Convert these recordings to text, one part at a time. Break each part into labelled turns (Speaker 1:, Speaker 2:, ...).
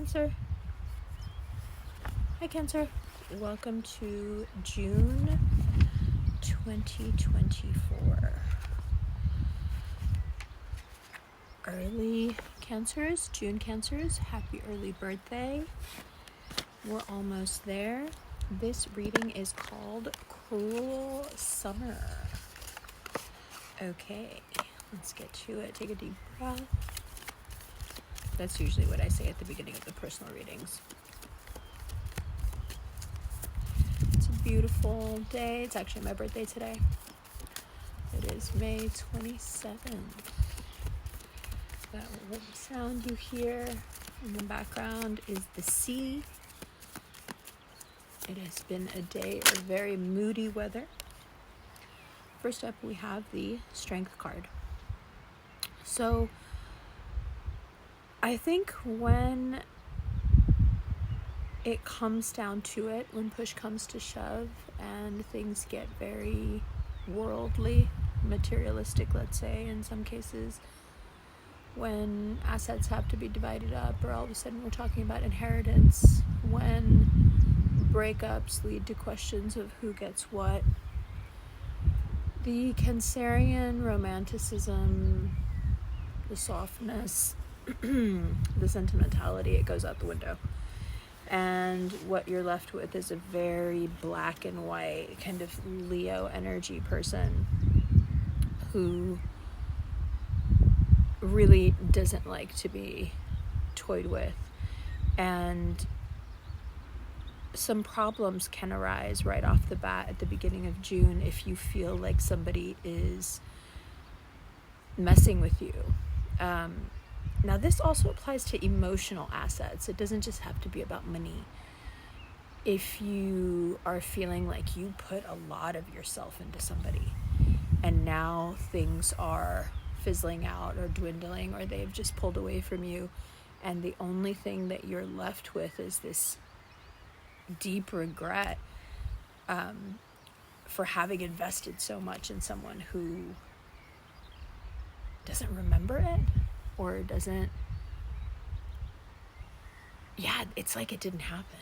Speaker 1: Cancer. Hi, Cancer. Welcome to June 2024. Early Cancers, June Cancers, happy early birthday. We're almost there. This reading is called Cruel Summer. Okay, let's get to it. Take a deep breath. That's usually what I say at the beginning of the personal readings. It's a beautiful day. It's actually my birthday today. It is May 27th. That sound you hear in the background is the sea. It has been a day of very moody weather. First up, we have the Strength card. So I think when it comes down to it, when push comes to shove and things get very worldly, materialistic, let's say, in some cases, when assets have to be divided up, or all of a sudden we're talking about inheritance, when breakups lead to questions of who gets what, the Cancerian romanticism, the softness, the sentimentality, it goes out the window. And what you're left with is a very black and white kind of Leo energy person who really doesn't like to be toyed with. And some problems can arise right off the bat at the beginning of June if you feel like somebody is messing with you. Now, this also applies to emotional assets. It doesn't just have to be about money. If you are feeling like you put a lot of yourself into somebody and now things are fizzling out or dwindling, or they've just pulled away from you, and the only thing that you're left with is this deep regret for having invested so much in someone who doesn't remember it, or doesn't, it's like it didn't happen,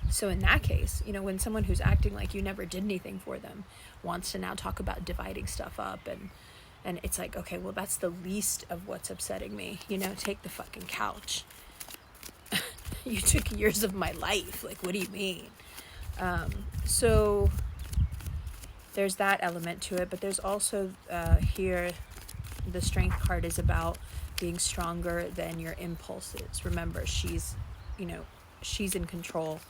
Speaker 1: so in that case, when someone who's acting like you never did anything for them wants to now talk about dividing stuff up, and it's like, okay, well, that's the least of what's upsetting me, take the fucking couch. You took years of my life, like, what do you mean? So there's that element to it, but there's also here, the Strength card is about being stronger than your impulses. Remember, she's in control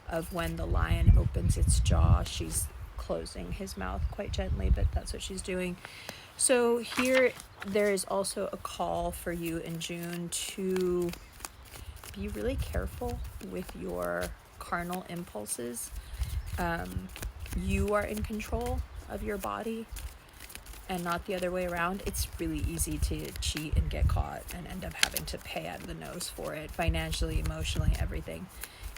Speaker 1: of when the lion opens its jaw. She's closing his mouth quite gently, but that's what she's doing. So here, there is also a call for you in June to be really careful with your carnal impulses. You are in control of your body and not the other way around. It's really easy to cheat and get caught and end up having to pay out of the nose for it, financially, emotionally, everything.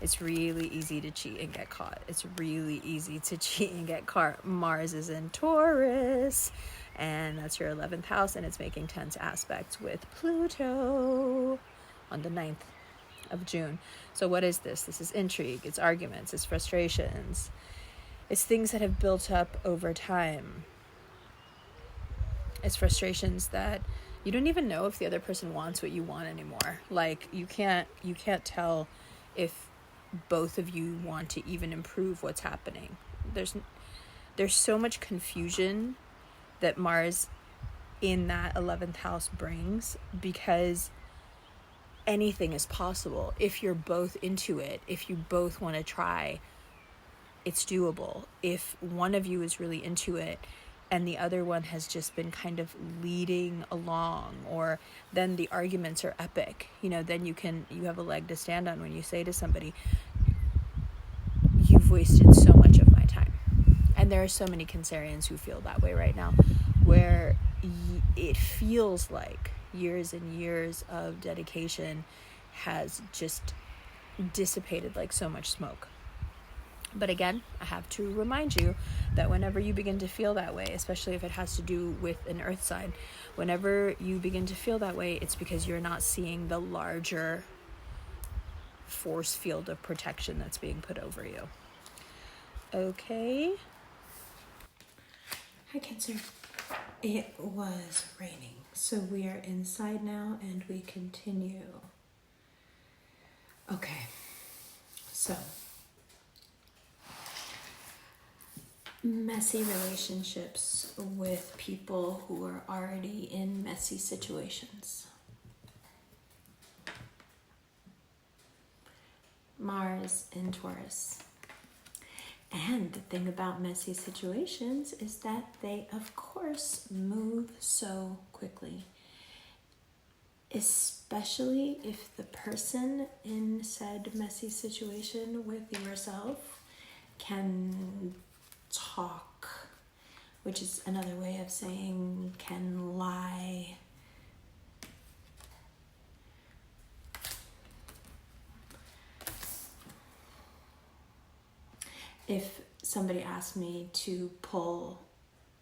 Speaker 1: It's really easy to cheat and get caught. It's really easy to cheat and get caught. Mars is in Taurus, and that's your 11th house, and it's making tense aspects with Pluto on the 9th of June. So what is this? This is intrigue, it's arguments, it's frustrations, it's things that have built up over time. It's frustrations that you don't even know if the other person wants what you want anymore. Like, you can't tell if both of you want to even improve what's happening. There's so much confusion that Mars in that 11th house brings, because anything is possible if you're both into it. If you both want to try, it's doable. If one of you is really into it and the other one has just been kind of leading along, or then the arguments are epic, then you have a leg to stand on when you say to somebody, you've wasted so much of my time. And there are so many Cancerians who feel that way right now, where it feels like years and years of dedication has just dissipated like so much smoke. But again, I have to remind you that whenever you begin to feel that way, especially if it has to do with an earth sign, whenever you begin to feel that way, it's because you're not seeing the larger force field of protection that's being put over you. Okay. Hi, Cancer. It was raining, so we are inside now and we continue. Okay, so messy relationships with people who are already in messy situations. Mars in Taurus. And the thing about messy situations is that they, of course, move so quickly. Especially if the person in said messy situation with yourself can talk, which is another way of saying can lie. If somebody asked me to pull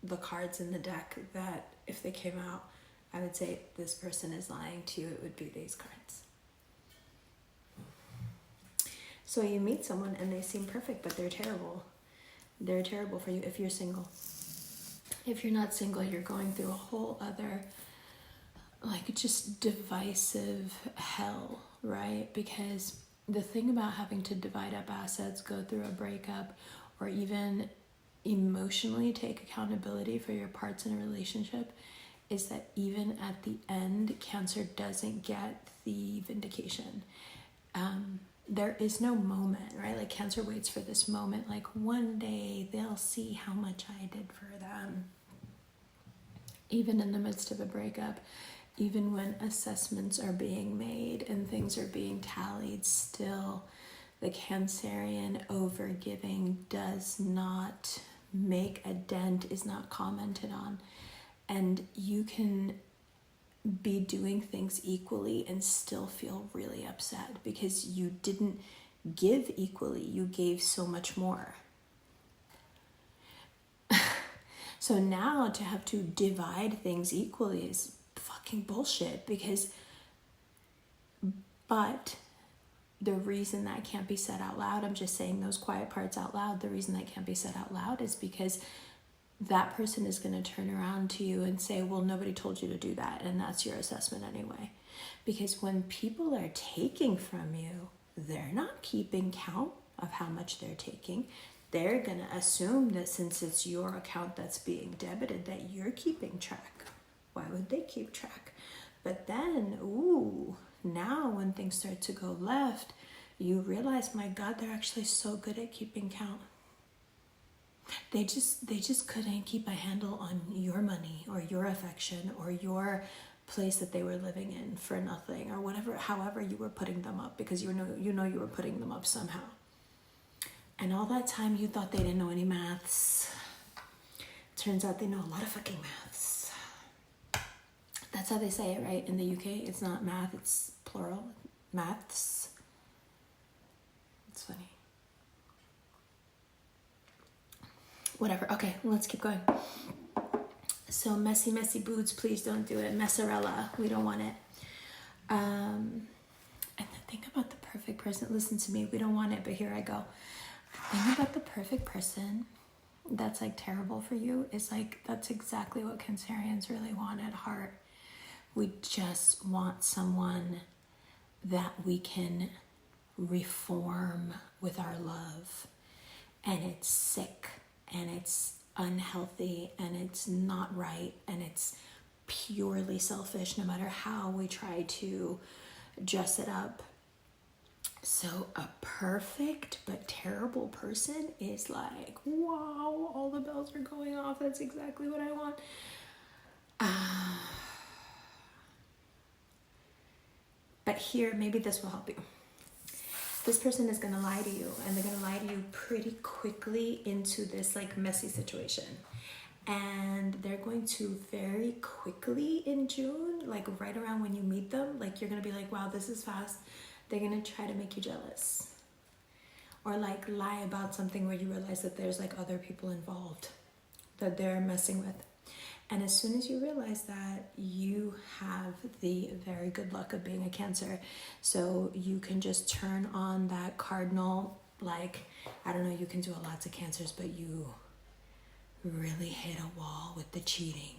Speaker 1: the cards in the deck that if they came out, I would say this person is lying to you, it would be these cards. So you meet someone and they seem perfect, but they're terrible. They're terrible for you if you're single. If you're not single, you're going through a whole other, like, just divisive hell, right? Because the thing about having to divide up assets, go through a breakup, or even emotionally take accountability for your parts in a relationship is that even at the end, Cancer doesn't get the vindication. There is no moment, right? Like, Cancer waits for this moment, like one day they'll see how much I did for them. Even in the midst of a breakup, even when assessments are being made and things are being tallied, still the Cancerian overgiving does not make a dent, is not commented on. And you can be doing things equally and still feel really upset because you didn't give equally, you gave so much more. So now to have to divide things equally is fucking bullshit but the reason that can't be said out loud, I'm just saying those quiet parts out loud, the reason that can't be said out loud is because that person is going to turn around to you and say, well, nobody told you to do that, and that's your assessment anyway. Because when people are taking from you, they're not keeping count of how much they're taking. They're going to assume that since it's your account that's being debited, that you're keeping track. Why would they keep track? But then, now when things start to go left, you realize, my God, they're actually so good at keeping count. They just couldn't keep a handle on your money or your affection or your place that they were living in for nothing or whatever, however you were putting them up, because you know you were putting them up somehow. And all that time you thought they didn't know any maths. Turns out they know a lot of fucking maths. That's how they say it, right? In the UK, it's not math, it's plural. Maths. It's funny. Whatever. Okay, let's keep going. So messy boots, please don't do it. Messarella, we don't want it. And the thing about the perfect person, listen to me, we don't want it, but here I go. The thing about the perfect person that's like terrible for you is like, that's exactly what Cancerians really want at heart. We just want someone that we can reform with our love. And it's sick and it's unhealthy and it's not right and it's purely selfish no matter how we try to dress it up. So a perfect but terrible person is like, wow, all the bells are going off. That's exactly what I want. But here, maybe this will help you. This person is going to lie to you, and they're going to lie to you pretty quickly into this like messy situation. And they're going to very quickly in June, like right around when you meet them, like you're going to be like, wow, this is fast. They're going to try to make you jealous.
Speaker 2: or like lie about something where you realize that there's like other people involved that they're messing with. And as soon as you realize that, you have the very good luck of being a Cancer. So you can just turn on that cardinal, like, I don't know, you can do a lot of Cancers, but you really hit a wall with the cheating.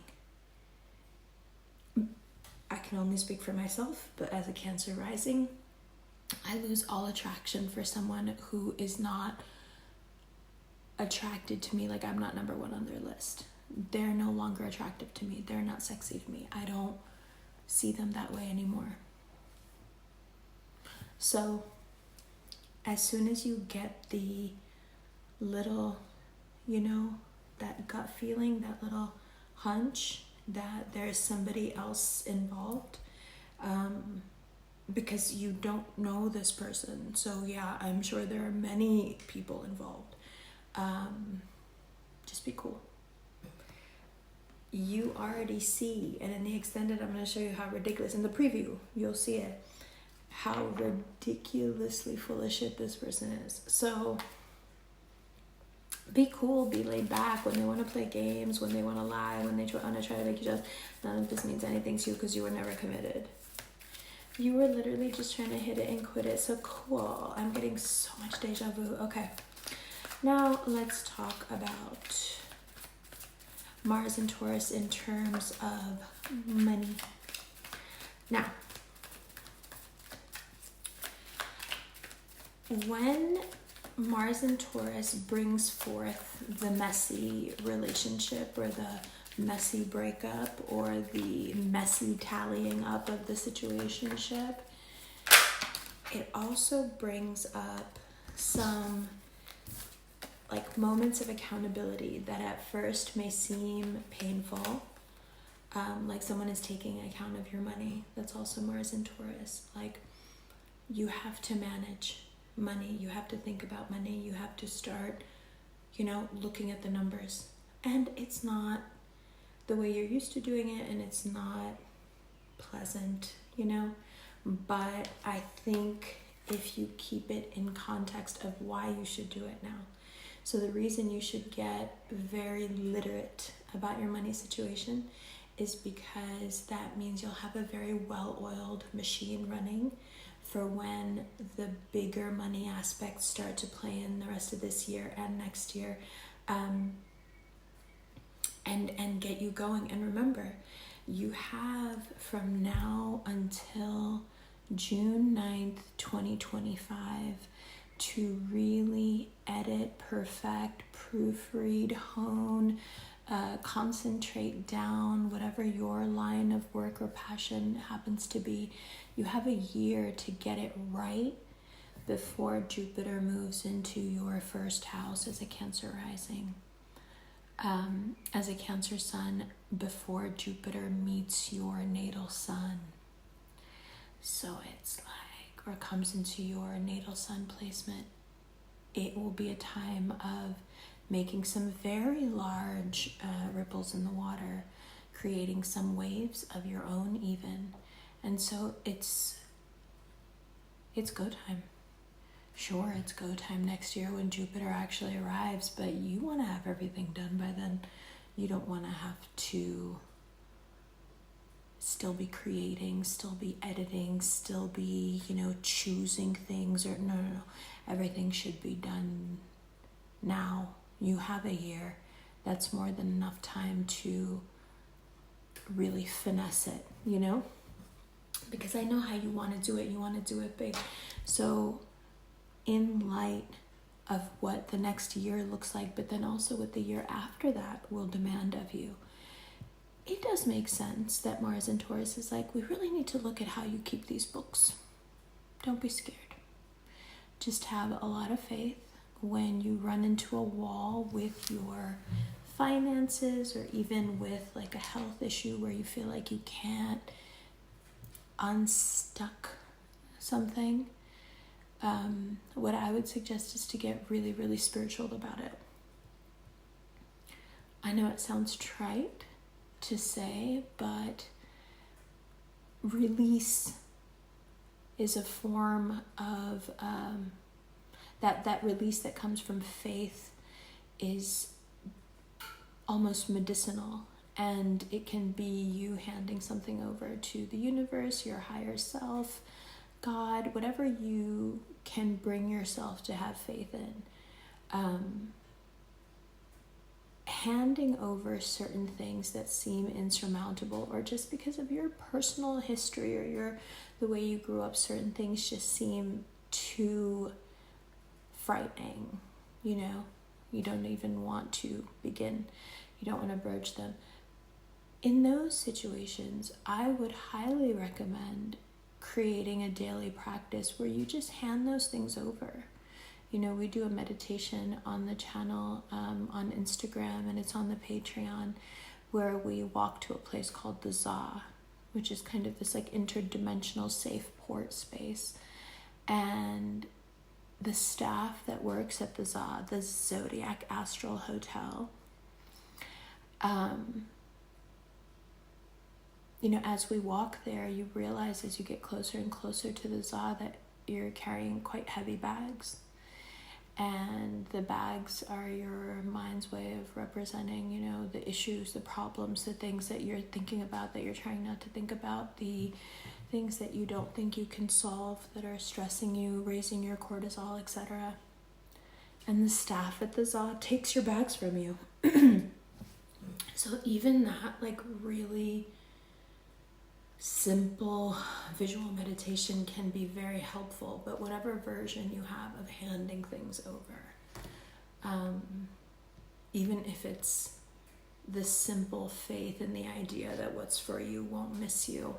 Speaker 2: I can only speak for myself, but as a Cancer rising, I lose all attraction for someone who is not attracted to me. Like, I'm not number one on their list. They're no longer attractive to me. They're not sexy to me. I don't see them that way anymore. So as soon as you get the little, that gut feeling, that little hunch that there's somebody else involved, because you don't know this person. So yeah, I'm sure there are many people involved. Just be cool. You already see, and in the extended, I'm going to show you how ridiculous, in the preview, you'll see it, how ridiculously full of shit this person is. So be cool, be laid back when they want to play games, when they want to lie, when they want to try to make you jealous. None of this means anything to you because you were never committed. You were literally just trying to hit it and quit it. So cool. I'm getting so much deja vu. Okay. Now let's talk about Mars and Taurus in terms of money. Now, when Mars and Taurus brings forth the messy relationship or the messy breakup or the messy tallying up of the situationship, it also brings up some like moments of accountability that at first may seem painful, like someone is taking account of your money. That's also Mars and Taurus. Like, you have to manage money, you have to think about money, you have to start, looking at the numbers. And it's not the way you're used to doing it, and it's not pleasant, but I think if you keep it in context of why you should do it now. So the reason you should get very literate about your money situation is because that means you'll have a very well-oiled machine running for when the bigger money aspects start to play in the rest of this year and next year, and get you going. And remember, you have from now until June 9th, 2025 to really edit, perfect, proofread, hone, concentrate down whatever your line of work or passion happens to be. You have a year to get it right before Jupiter moves into your first house as a Cancer rising. As a Cancer sun, before Jupiter meets your natal sun. So it's like, or comes into your natal sun placement, it will be a time of making some very large ripples in the water, creating some waves of your own even. And so it's go time. Sure, it's go time next year when Jupiter actually arrives, but you want to have everything done by then. You don't want to have to still be creating, still be editing, still be, choosing things, or no. Everything should be done now. You have a year. That's more than enough time to really finesse it, Because I know how you want to do it. You want to do it big. So in light of what the next year looks like, but then also what the year after that will demand of you, it does make sense that Mars and Taurus is like, we really need to look at how you keep these books. Don't be scared. Just have a lot of faith when you run into a wall with your finances, or even with like a health issue where you feel like you can't unstuck something. What I would suggest is to get really, really spiritual about it. I know it sounds trite to say, but release is a form of that release that comes from faith is almost medicinal, and it can be you handing something over to the universe, your higher self, God, whatever you can bring yourself to have faith in. Handing over certain things that seem insurmountable, or just because of your personal history or the way you grew up, certain things just seem too frightening, you don't even want to begin, you don't want to broach them. In those situations, I would highly recommend creating a daily practice where you just hand those things over. We do a meditation on the channel, on Instagram, and it's on the Patreon, where we walk to a place called the Za, which is kind of this like interdimensional safe port space. And the staff that works at the Za, the Zodiac Astral Hotel, as we walk there, you realize as you get closer and closer to the Za that you're carrying quite heavy bags. And the bags are your mind's way of representing, the issues, the problems, the things that you're thinking about that you're trying not to think about, the things that you don't think you can solve that are stressing you, raising your cortisol, etc. And the staff at the Za takes your bags from you. So even that, like, really simple visual meditation can be very helpful, but whatever version you have of handing things over, even if it's the simple faith in the idea that what's for you won't miss you,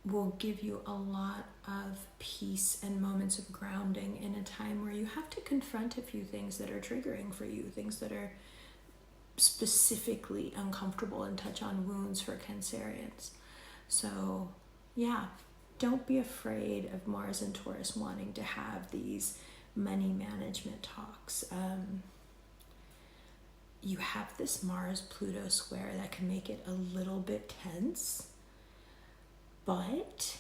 Speaker 2: will give you a lot of peace and moments of grounding in a time where you have to confront a few things that are triggering for you, things that are specifically uncomfortable and touch on wounds for Cancerians. So yeah, don't be afraid of Mars and Taurus wanting to have these money management talks. You have this Mars-Pluto square that can make it a little bit tense, but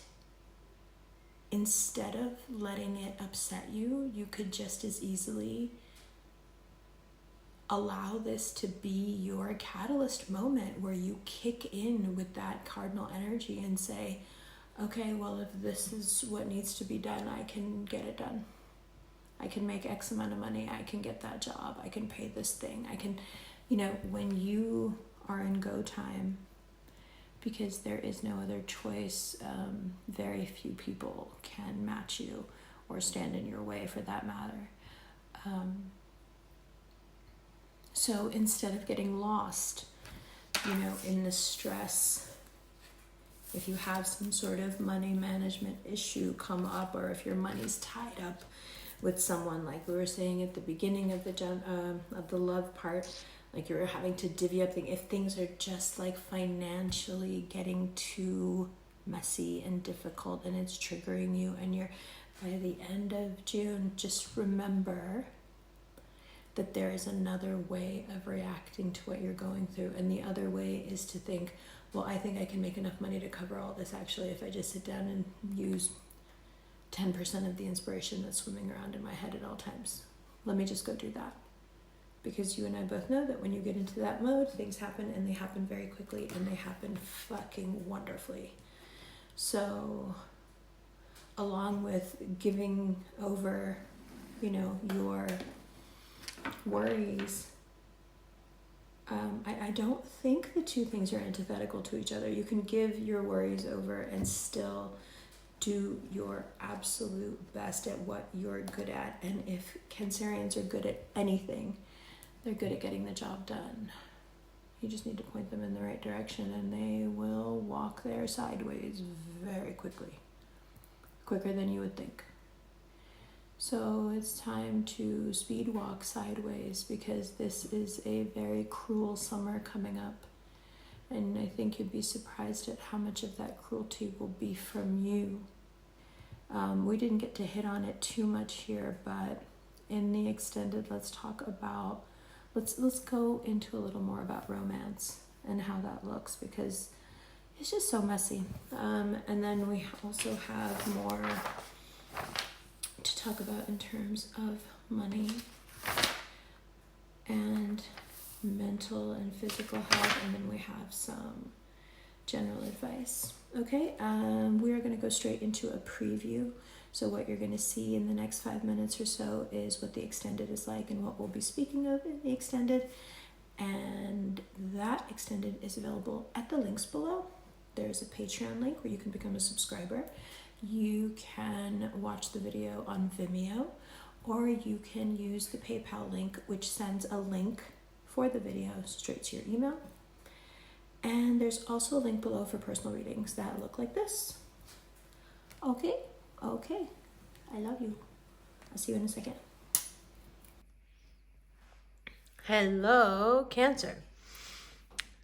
Speaker 2: instead of letting it upset you, you could just as easily allow this to be your catalyst moment where you kick in with that cardinal energy and say, okay, well, if this is what needs to be done, I can get it done. I can make X amount of money. I can get that job. I can pay this thing. I can, when you are in go time, because there is no other choice, very few people can match you or stand in your way for that matter. So instead of getting lost, in the stress, if you have some sort of money management issue come up, or if your money's tied up with someone, like we were saying at the beginning of the love part, like you're having to divvy up things, if things are just like financially getting too messy and difficult and it's triggering you, and you're by the end of June, just remember that there is another way of reacting to what you're going through. And the other way is to think, well, I think I can make enough money to cover all this actually if I just sit down and use 10% of the inspiration that's swimming around in my head at all times. Let me just go do that. Because you and I both know that when you get into that mode, things happen, and they happen very quickly, and they happen fucking wonderfully. So along with giving over, your worries, I don't think the two things are antithetical to each other. You can give your worries over and still do your absolute best at what you're good at. And if Cancerians are good at anything, they're good at getting the job done. You just need to point them in the right direction, and they will walk there sideways very quickly. Quicker than you would think. So it's time to speed walk sideways, because this is a very cruel summer coming up. And I think you'd be surprised at how much of that cruelty will be from you. We didn't get to hit on it too much here, but in the extended, let's go into a little more about romance and how that looks, because it's just so messy. And then we also have more to talk about in terms of money and mental and physical health, and then we have some general advice. Okay, we are going to go straight into a preview. So what you're going to see in the next 5 minutes or so is what the extended is like and what we'll be speaking of in the extended. And that extended is available at the links below. There's a Patreon link where you can become a subscriber. You can watch the video on Vimeo, or you can use the PayPal link, which sends a link for the video straight to your email. And there's also a link below for personal readings that look like this. Okay, I love you. I'll see you in a second.
Speaker 1: Hello, Cancer.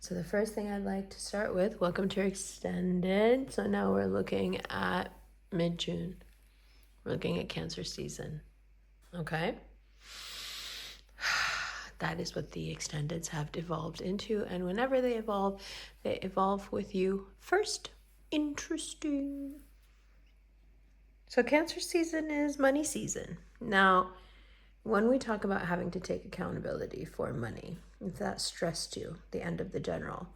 Speaker 1: So the first thing I'd like to start with, welcome to extended. So now we're looking at mid-June. We're looking at Cancer season. Okay? That is what the extendeds have evolved into, and whenever they evolve with you first. Interesting. So Cancer season is money season. Now, when we talk about having to take accountability for money, if that stressed you, the end of the general,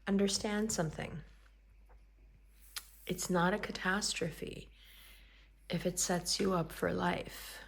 Speaker 1: understand something. It's not a catastrophe if it sets you up for life.